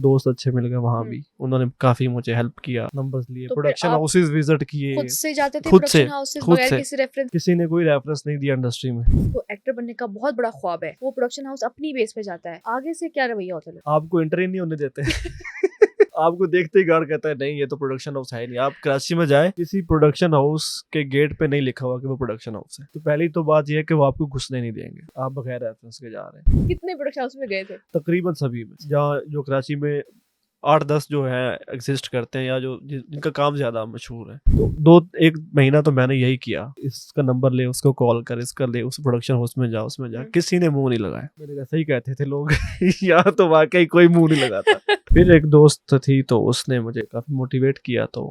दोस्त अच्छे मिल गए वहाँ हम्म। भी, उन्होंने काफी मुझे हेल्प किया, नंबर्स लिए, तो फिर प्रोडक्शन आप हाउसेज विजिट किए, खुद से जाते थे खुद से प्रोडक्शन हाउसेस खुद बगैर से किसी रेफरेंस? किसी ने कोई रेफरेंस नहीं दिया इंडस्ट्री में। तो एक्टर बनने का बहुत बड़ा ख्वाब है, वो प्रोडक्शन हाउस अपनी बेस पे जाता है, आगे से क्या रवैया होता है? आपको एंट्री नहीं होने देते आपको देखते ही गार्ड कहता है नहीं ये तो प्रोडक्शन हाउस है ही नहीं। आप कराची में जाए, किसी प्रोडक्शन हाउस के गेट पे नहीं लिखा हुआ कि वो प्रोडक्शन हाउस है। तो पहली तो बात यह है कि वो आपको घुसने नहीं देंगे, आप बगैर रेफरेंस के जा रहे हैं। कितने प्रोडक्शन हाउस में गए थे? तकरीबन सभी में, जहाँ जो कराची में 8-10 जो है एग्जिस्ट करते हैं या जो जिनका काम ज्यादा मशहूर है, तो 1 महीना तो मैंने यही किया, इसका नंबर ले, उसको कॉल कर, इसका ले, उस प्रोडक्शन हाउस में जा, उसमें जा। किसी ने मुंह नहीं लगाया। मैंने कहा सही कहते थे लोग यहाँ तो वाकई कोई मुंह नहीं लगाता। फिर एक दोस्त थी तो उसने मुझे काफी मोटिवेट किया, तो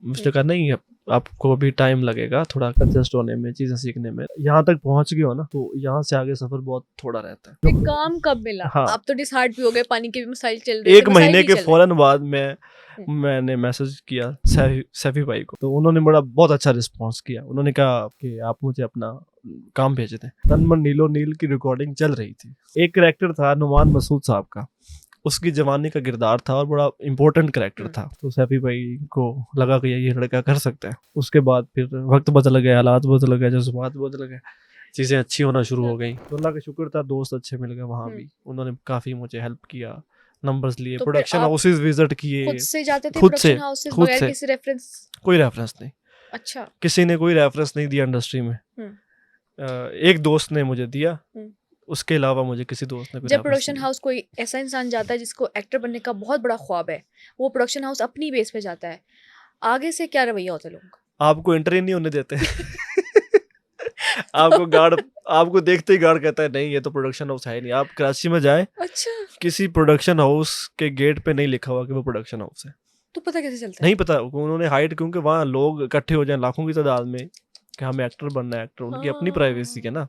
उसने कहा नहीं आपको भी टाइम लगेगा थोड़ा एडजस्ट होने में, चीजें सीखने में। यहाँ तक पहुंच गए हो ना तो यहाँ से आगे सफर बहुत थोड़ा रहता है। फिर काम कब मिला? हाँ, आप तो डिसहार्ट भी हो गए, पानी के भी मसाइल चल रहे थे, 1 महीने के फौरन बाद हम्म। मैंने मैसेज किया सैफी भाई को, तो उन्होंने बहुत अच्छा रिस्पांस किया। उन्होंने कहा कि आप मुझे अपना काम भेज दें। तन मन नीलो नील की रिकॉर्डिंग चल रही थी। एक कैरेक्टर था नुमान मसूद साहब का, उसकी जवानी का किरदार था और बड़ा इम्पोर्टेंट कैरेक्टर था। तो सैफी भाई को लगा कि ये लड़का कर सकता है। उसके बाद फिर वक्त बदल गया, हालात बदल गए, जज्बात बदल गए, चीज़ें अच्छी होना शुरू हो गई। तो अल्लाह का शुक्र था, दोस्त अच्छे मिल गए वहाँ भी, उन्होंने काफ़ी मुझे हेल्प किया, नंबर्स लिए, तो फिर प्रोडक्शन आप हाउसेज विजिट किए, खुद से जाते थे खुद से प्रोडक्शन हाउसेस बगैर किसी रेफरेंस? कोई रेफरेंस नहीं। अच्छा। किसी ने कोई रेफरेंस नहीं दिया इंडस्ट्री में। एक दोस्त ने मुझे दिया, उसके अलावा मुझे किसी दोस्त ने कोई जब रेफरेंस प्रोडक्शन नहीं हाउस कोई ऐसा इंसान जाता है जिसको एक्टर बनने का बहुत बड़ा ख्वाब है, वो प्रोडक्शन हाउस अपनी बेस पे जाता है, आगे से क्या रवैया होता है लोगों का? दिया। आपको एंट्री नहीं होने देते आपको देखते ही गार्ड कहता है नहीं ये तो प्रोडक्शन हाउस है ही नहीं। आप कराची में जाए, अच्छा, किसी प्रोडक्शन हाउस के गेट पे नहीं लिखा हुआ कि वो प्रोडक्शन हाउस है। तो पता कैसे चलता है? नहीं पता, उन्होंने हाइड, क्योंकि वहाँ लोग इकट्ठे हो जाए लाखों की तादाद में कि हमें एक्टर बनना है, एक्टर, उनकी अपनी प्राइवेसी है ना।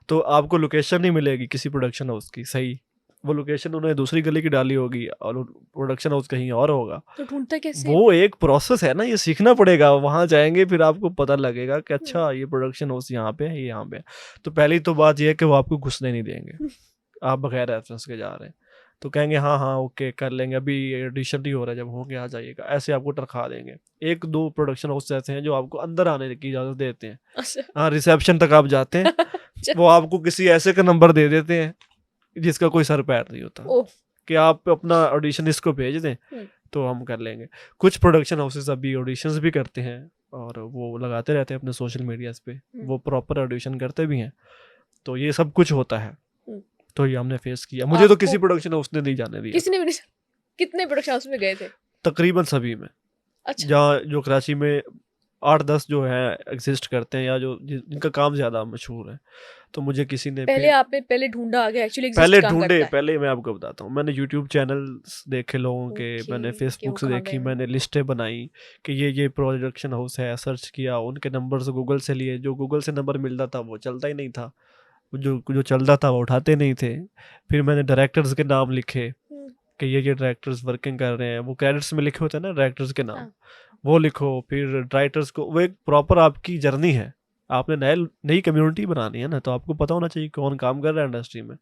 तो आपको लोकेशन नहीं मिलेगी किसी प्रोडक्शन हाउस की सही, वो लोकेशन उन्होंने दूसरी गली की डाली होगी और प्रोडक्शन हाउस कहीं और होगा। तो ढूंढता कैसे? वो एक प्रोसेस है ना, ये सीखना पड़ेगा। वहां जाएंगे फिर आपको पता लगेगा कि अच्छा ये प्रोडक्शन हाउस यहाँ पे है, ये यहाँ पे है। तो पहली तो बात ये है कि वो आपको घुसने नहीं देंगे, आप बगैर रेफरेंस के जा रहे हैं। तो कहेंगे हाँ हाँ ओके कर लेंगे, अभी एडिशन नहीं हो रहा है, जब हो गया आ जाइएगा, ऐसे आपको टरखा देंगे। 1-2 प्रोडक्शन हाउस ऐसे हैं जो आपको अंदर आने की इजाजत देते हैं। अच्छा। हाँ, रिसेप्शन तक आप जाते हैं वो आपको किसी ऐसे का नंबर दे देते हैं जिसका कोई सर पैर नहीं होता, कि आप अपना ऑडिशन इसको भेज दें तो हम कर लेंगे। कुछ प्रोडक्शन हाउसेस अभी ऑडिशंस भी करते हैं और वो लगाते रहते हैं अपने सोशल मीडियाज पे, वो प्रॉपर ऑडिशन करते भी हैं। तो ये सब कुछ होता है, तो ये हमने फेस किया। मुझे तो किसी प्रोडक्शन हाउस ने नहीं जाने दिया। किसी ने भी नहीं? कितने प्रोडक्शन हाउस में गए थे? तकरीबन सभी में। अच्छा। जहाँ जो कराची में 8-10 जो है एग्जिस्ट करते हैं या जो जिनका काम ज्यादा मशहूर है, तो मुझे किसी ने पहले ढूंढा आगे एक्चुअली पहले ढूंढे। पहले मैं आपको बताता हूँ, मैंने यूट्यूब चैनल्स देखे लोगों के, मैंने फेसबुक से देखी, मैंने लिस्टें बनाई कि ये प्रोडक्शन हाउस है, सर्च किया, उनके नंबर से गूगल से लिए। जो गूगल से नंबर मिलता था वो चलता ही नहीं था, जो चलता था वो उठाते नहीं थे। फिर मैंने डायरेक्टर्स के नाम लिखे कि ये डायरेक्टर्स वर्किंग कर रहे हैं, वो क्रेडिट्स में लिखे होते हैं ना डायरेक्टर्स के नाम, वो लिखो। फिर राइटर्स को, वो एक प्रॉपर आपकी जर्नी है। आपने नई कम्युनिटी बनानी है ना, तो आपको पता होना चाहिए कौन काम कर रहा है इंडस्ट्री में।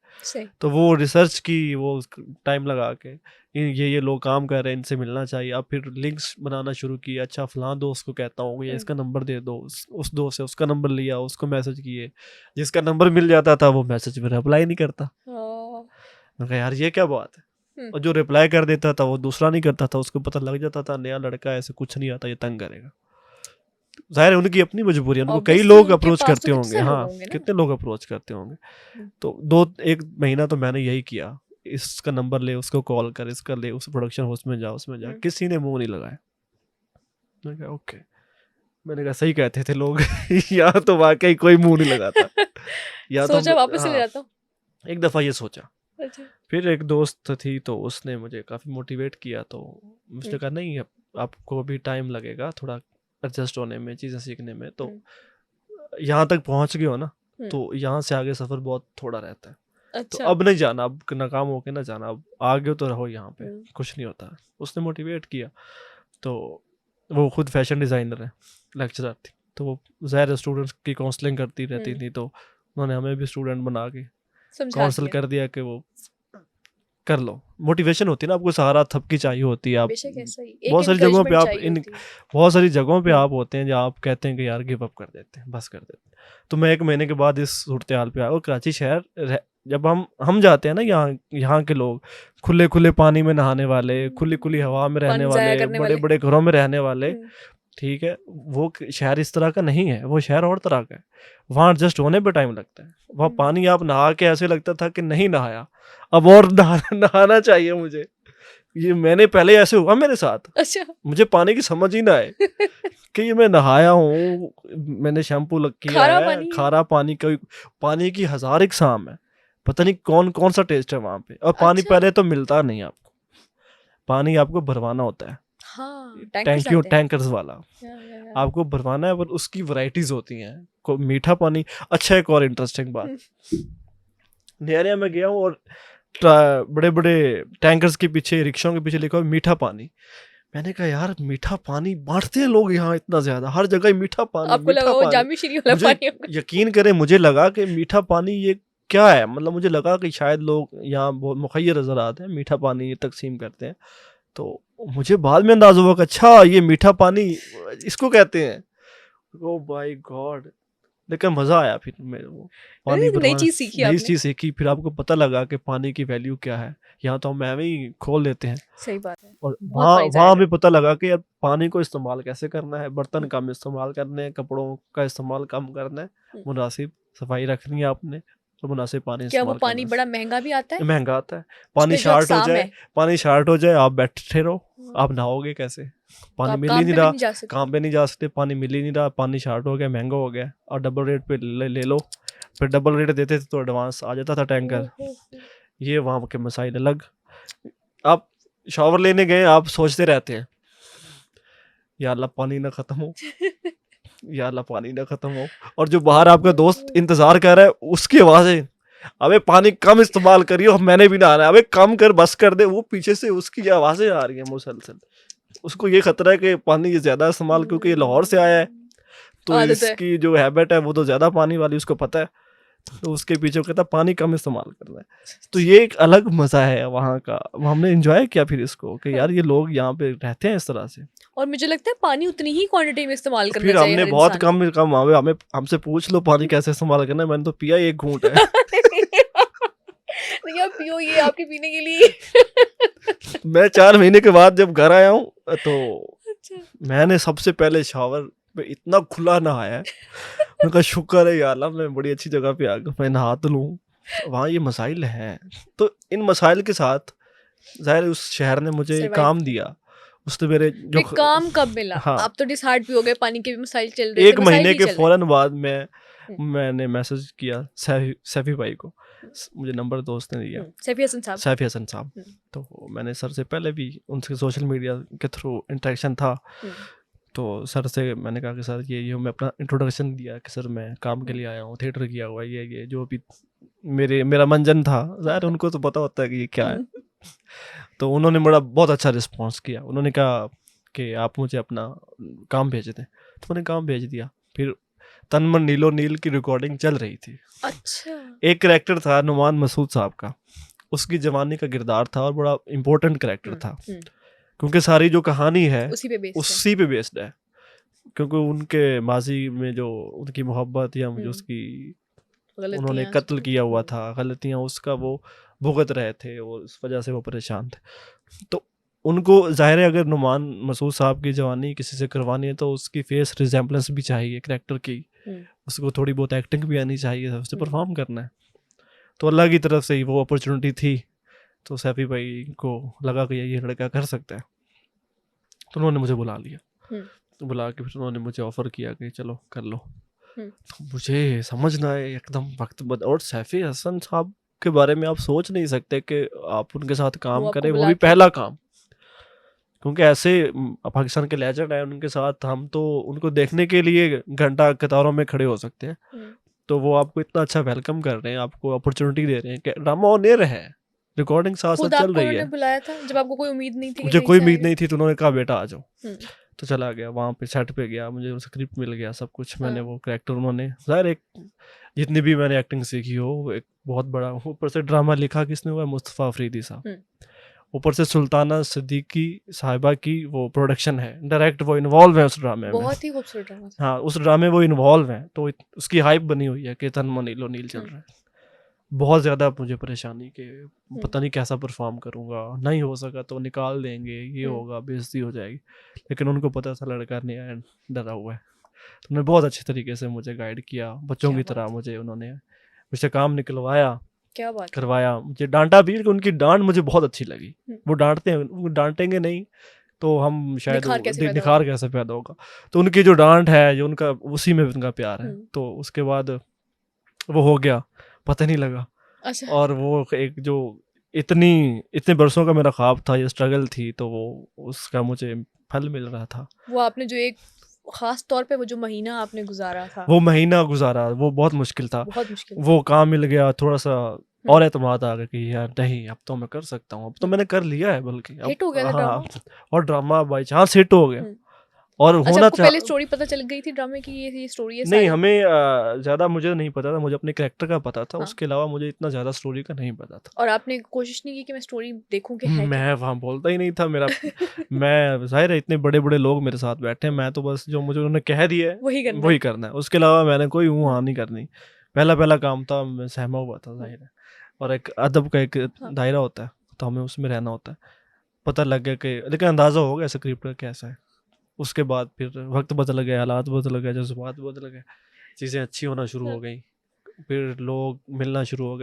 तो वो रिसर्च की, वो टाइम लगा के ये लोग काम कर रहे हैं, इनसे मिलना चाहिए। अब फिर लिंक्स बनाना शुरू किए, अच्छा फलां दोस्त को कहता हूँ या इसका नंबर दे दो, उस दोस्त से उसका नंबर लिया, उसको मैसेज किए। जिसका नंबर मिल जाता था वो मैसेज में रिप्लाई नहीं करता। मैं कहा यार ये क्या बात है। और जो रिप्लाई कर देता था वो दूसरा नहीं करता था, उसको पता लग जाता था नया लड़का, ऐसे कुछ नहीं आता, ये तंग करेगा। जाहिर है उनकी अपनी मजबूरी है, उनको कई लोग अप्रोच करते होंगे। हाँ, कितने लोग अप्रोच करते होंगे। तो 1 महीना तो मैंने यही किया, इसका नंबर ले, उसको कॉल कर, इसका ले, उस प्रोडक्शन हाउस में जा, उसमें जा। किसी ने मुंह नहीं लगाया। मैंने कहा ओके, मैंने कहा सही कहते थे लोग यहाँ तो वाकई कोई मुंह नहीं लगाता। या सोचा तो वापस ले जाता हूँ। एक दफा ये सोचा। अच्छा। फिर एक दोस्त थी तो उसने मुझे काफी मोटिवेट किया, तो उसने कहा नहीं आपको भी टाइम लगेगा थोड़ा एडजस्ट होने में, चीजें सीखने में। तो यहाँ तक पहुंच गए हो ना तो यहाँ से आगे सफर बहुत थोड़ा रहता है। अच्छा। तो अब नहीं जाना, अब नाकाम होके ना जाना, अब आगे तो रहो, यहाँ पे कुछ नहीं होता। उसने मोटिवेट किया। तो वो खुद फैशन डिजाइनर है, लेक्चरर थी, तो वो ज़ाहिर स्टूडेंट्स की काउंसलिंग करती रहती थी। तो उन्होंने हमें भी स्टूडेंट बना के काउंसल कर दिया कि वो कर लो। मोटिवेशन होती है ना, आपको सहारा थपकी चाहिए होती है। आप बेशक ऐसा ही एक बहुत सारी जगहों पे encouragement आप चाहिए इन होती है। बहुत सारी जगहों पे हम्म, आप होते हैं जहाँ आप कहते हैं कि यार गिव अप कर देते हैं, बस कर देते हैं। तो मैं 1 महीने के बाद इस सूरत-ए-हाल पे आया, और कराची शहर जब हम जाते हैं ना, यहाँ के लोग खुले-खुले पानी में नहाने वाले, खुली-खुली हवा में रहने पानी जाया वाले, करने वाले। बड़े-बड़े घरों में रहने वाले, हम्म, ठीक है? वो शहर इस तरह का नहीं है, वो शहर और तरह का है। वहाँ एडजस्ट होने पे टाइम लगता है। वहाँ हम्म, पानी आप नहा के ऐसे लगता था कि नहीं नहाया, अब और नहाना चाहिए मुझे। ये मैंने पहले ऐसे हुआ मेरे साथ, अच्छा। मुझे पानी की समझ ही ना आए कि ये मैं नहाया हूँ, मैंने शैम्पू किया खारा है, पानी है। खारा पानी का, पानी की 1000 इकसाम है, पता नहीं कौन सा टेस्ट है वहाँ पे। और पानी अच्छा। पहले तो मिलता नहीं आपको, पानी आपको भरवाना होता है, हाँ, टैंकर्स आते हैं। टैंकर्स वाला या। आपको भरवाना है, पर उसकी वैरायटीज होती हैं। मीठा पानी। अच्छा, एक और इंटरेस्टिंग बात, नहरिया में गया हूँ और बड़े बड़े टैंकर्स के पीछे, रिक्शों के पीछे लिखा हुआ मीठा पानी। मैंने कहा यार मीठा पानी बांटते हैं लोग यहाँ इतना ज्यादा, हर जगह ही मीठा पानी, आपको मीठा लगा वो पानी। जामी श्री वाला मुझे पानी होगा। यकीन करें, मुझे लगा कि मीठा पानी ये क्या है, मतलब मुझे लगा कि शायद लोग यहाँ बहुत मुखय्यर नजर आते हैं, मीठा पानी ये तकसीम करते हैं। तो मुझे बाद में अंदाजा हुआ कि अच्छा ये मीठा पानी इसको कहते हैं। Oh my God. लेकिन मजा आया फिर मेरे को पानी नई भरवाना, चीज सीखी नई आपने। चीज सीखी, फिर आपको पता लगा कि पानी की वैल्यू क्या है। यहाँ तो हम ऐਵੇਂ ही खोल देते हैं, सही बात है। और बहुत वहाँ पानी जाया वहाँ कर। भी पता लगा कि यार पानी को इस्तेमाल कैसे करना है, बर्तन कम इस्तेमाल करने हैं, कपड़ों का इस्तेमाल कम करना है, मुनासिब सफाई रखनी है आपने, तो मुनासिब पानी क्या वो इस्तेमाल पानी करना बड़ा महंगा भी आता है। है? महंगा आता है, उस पानी पे जो शार्ट हो अक़साम जाए, है। पानी शार्ट हो जाए, आप बैठे रहो, आप नहाओगे कैसे, तो पानी आप मिल ही काम नहीं पे भी रहा, नहीं जा सकते। काम पे नहीं जा सकते, पानी मिल ही नहीं रहा, पानी शार्ट हो गया, महंगा हो गया, और डबल रेट पे ले लो। फिर डबल रेट देते थे तो एडवांस आ जाता था टैंकर। ओहो। ये वहाँ के मसाइल अलग। आप शावर लेने गए, आप सोचते रहते हैं या अल्लाह पानी ना खत्म हो, या अल्लाह पानी ना खत्म हो, और जो बाहर आपका दोस्त इंतजार कर रहा है उसकी आवाजें, अबे पानी कम इस्तेमाल करियो, मैंने भी नहाना है, अबे कम कर, बस कर दे, वो पीछे से उसकी आवाजें आ रही हैं मुसलसल। उसको ये खतरा है कि पानी ये ज्यादा इस्तेमाल, क्योंकि ये लाहौर से आया है, तो आदत है। इसकी जो हैबिट है वो तो ज्यादा पानी वाली, उसको पता है, तो उसके पीछे वो कहता है पानी कम इस्तेमाल करना है। तो ये एक अलग मजा है वहाँ का, हमने एंजॉय किया फिर इसको कि यार ये लोग यहाँ पे रहते हैं इस तरह से। और मुझे लगता है पानी उतनी ही क्वांटिटी में इस्तेमाल करना फिर चाहिए हमने हर बहुत इंसान को। कम हमें हमसे पूछ लो पानी कैसे इस्तेमाल करना है, मैंने तो पिया ही 1 घूंट है। नहीं आप पियो, ये आपके पीने के लिए। मैं 4 महीने के बाद जब घर आया हूँ, तो अच्छा। मैंने सबसे पहले शावर में इतना खुला नहाया है, मैंने कहा शुक्र है या अल्लाह मैं बड़ी अच्छी जगह पे आ गया, मैं नहा तो लूँ। वहाँ ये मसाइल हैं, तो इन मसाइल के साथ ज़ाहिर है उस शहर ने मुझे Survive काम किया। दिया। उसने मेरे जो फिर काम कब मिला? हाँ, आप तो डिसहार्ट भी हो गए, पानी के भी मसाइल चल रहे थे, 1 मसाइल महीने ही के चल रहे फ़ौरन बाद हम्म। मैंने मैसेज किया सैफी भाई को, मुझे नंबर दोस्त ने दिया, सैफी हसन साहब। सैफी हसन साहब। हम्म। तो मैंने सर से पहले भी उनसे सोशल मीडिया के थ्रू इंटरेक्शन था, तो सर से मैंने कहा कि सर ये मैं अपना इंट्रोडक्शन दिया कि सर मैं काम के लिए आया हूँ, थिएटर किया हुआ है, ये जो भी मेरा मंजन था, ज़ाहिर है उनको तो पता होता है कि ये क्या है। तो उन्होंने बहुत अच्छा रिस्पॉन्स किया, उन्होंने कहा कि आप मुझे अपना काम भेज दें, तो मैंने काम भेज दिया। फिर तन मन नीलो नील की रिकॉर्डिंग चल रही थी। अच्छा। एक कैरेक्टर था नुमान मसूद साहब का, उसकी जवानी का किरदार था और बड़ा इम्पोर्टेंट कैरेक्टर था, क्योंकि सारी जो कहानी है उसी पे बेस्ड है। उसी पे बेस्ड है, क्योंकि उनके माजी में जो उनकी मोहब्बत या जो उसकी उन्होंने गलतियां, कत्ल किया हुआ था, गलतियां उसका वो भुगत रहे थे और इस वजह से वो परेशान थे। तो उनको ज़ाहिर है अगर नुमान मसूद साहब की जवानी किसी से करवानी है तो उसकी फेस रिजेम्बलेंस भी चाहिए कैरेक्टर की, उसको थोड़ी बहुत एक्टिंग भी आनी चाहिए, उससे परफॉर्म करना है। तो अल्लाह की तरफ से ही वो अपॉर्चुनिटी थी, तो सैफी भाई को लगा कि ये लड़का कर सकता है, तो उन्होंने मुझे बुला लिया। तो बुला के फिर उन्होंने मुझे ऑफ़र किया कि चलो कर लो। तो मुझे समझ ना आए एकदम वक्त बद, और सैफी हसन साहब के बारे में आप सोच नहीं सकते कि आप उनके साथ काम करें, वो भी पहला काम, क्योंकि ऐसे पाकिस्तान के लेजेंड हैं, उनके साथ हम तो उनको देखने के लिए घंटा कतारों में खड़े हो सकते हैं, तो वो आपको इतना अच्छा वेलकम कर रहे हैं, आपको अपॉर्चुनिटी दे रहे हैं कि ड्रामा ऑन एयर है, रिकॉर्डिंग साथ साथ चल रही है। बुलाया था जब आपको कोई उम्मीद नहीं थी? मुझे कोई उम्मीद नहीं थी, तो उन्होंने कहा बेटा आ जाओ। तो चला गया वहाँ पे, सेट पे गया, मुझे स्क्रिप्ट मिल गया, सब कुछ, मैंने हाँ। वो कैरेक्टर उन्होंने ज़ाहिर एक जितनी भी मैंने एक्टिंग सीखी हो वो एक बहुत बड़ा, ऊपर से ड्रामा लिखा किसने हुआ है, मुस्तफ़ा अफरीदी साहब, हुँ। ऊपर से सुल्ताना सिद्दीकी साहिबा की वो प्रोडक्शन है, डायरेक्ट वो इन्वॉल्व है उस ड्रामे में। बहुत ही खूबसूरत ड्रामा था। हाँ, उस ड्रामे वो इन्वॉल्व हैं, तो उसकी हाइप बनी हुई है कि तन्मय नीलो नील चल हुँ। रहा है। बहुत ज़्यादा मुझे परेशानी कि हुँ। पता नहीं कैसा परफॉर्म करूँगा, नहीं हो सका तो निकाल देंगे, ये हुँ। होगा, बेइज्जती हो जाएगी। लेकिन उनको पता था लड़का नया है, डरा हुआ है। तो उन्होंने बहुत अच्छे तरीके से मुझे गाइड किया, बच्चों क्या की बात तरह है! मुझे उन्होंने मुझसे काम निकलवाया, क्या बात है! करवाया, मुझे डाँटा भी, लेकिन उनकी डाँट मुझे बहुत अच्छी लगी। हुँ। वो डाँटते हैं, वो डाँटेंगे नहीं तो हम शायद निखार कैसे पैदा निखार होगा? कैसे पैदा होगा। तो उनकी जो डाँट है, जो उनका उसी में उनका प्यार है। हुँ। तो उसके बाद वो हो गया, पता नहीं लगा। अच्छा, और वो एक जो इतनी इतने बरसों का मेरा ख्वाब था, ये स्ट्रगल थी, तो वो उसका मुझे फल मिल रहा था। वो आपने जो एक ख़ास तौर पे वो जो महीना आपने गुज़ारा था, वो महीना गुज़ारा, वो बहुत मुश्किल था। बहुत मुश्किल था। वो काम मिल गया, थोड़ा-सा हुँ। और एतमाद आ गया कि यार नहीं, अब तो मैं कर सकता हूँ। अब तो हुँ। मैंने कर लिया है बल्कि अब हिट हो गया था हाँ, ड्रामा? और ड्रामा बाय चांस हिट हो गया। हुँ। और अच्छा, होना आपको चा पहले स्टोरी पता चल गई थी ड्रामे की, ये स्टोरी है नहीं, सारी? हमें ज़्यादा मुझे नहीं पता था, मुझे अपने कैरेक्टर का पता था, हाँ। उसके अलावा मुझे इतना ज़्यादा स्टोरी का नहीं पता था। और आपने कोशिश नहीं की कि मैं स्टोरी देखूँ कि है क्या? मैं वहाँ बोलता ही नहीं था, मेरा मैं ज़ाहिर है इतने बड़े-बड़े लोग मेरे साथ बैठे हैं, मैं तो बस जो मुझे उन्होंने कह दिया है, वही करना वही है। करना है। उसके अलावा मैंने कोई हुँ। हाँ नहीं करनी। पहला-पहला काम था, मैं सहमा हुआ था हुँ। ज़ाहिर है। और एक अदब का एक हाँ। दायरा होता है, तो हमें उसमें रहना होता है। पता लग गया कि लेकिन अंदाज़ा हो गया स्क्रिप्ट का कैसा है। उसके बाद फिर वक़्त बदल गए, हालात बदल गए, जज़्बात बदल गए, चीज़ें अच्छी होना शुरू हाँ। हो गई। फिर लोग मिलना शुरू हो गए।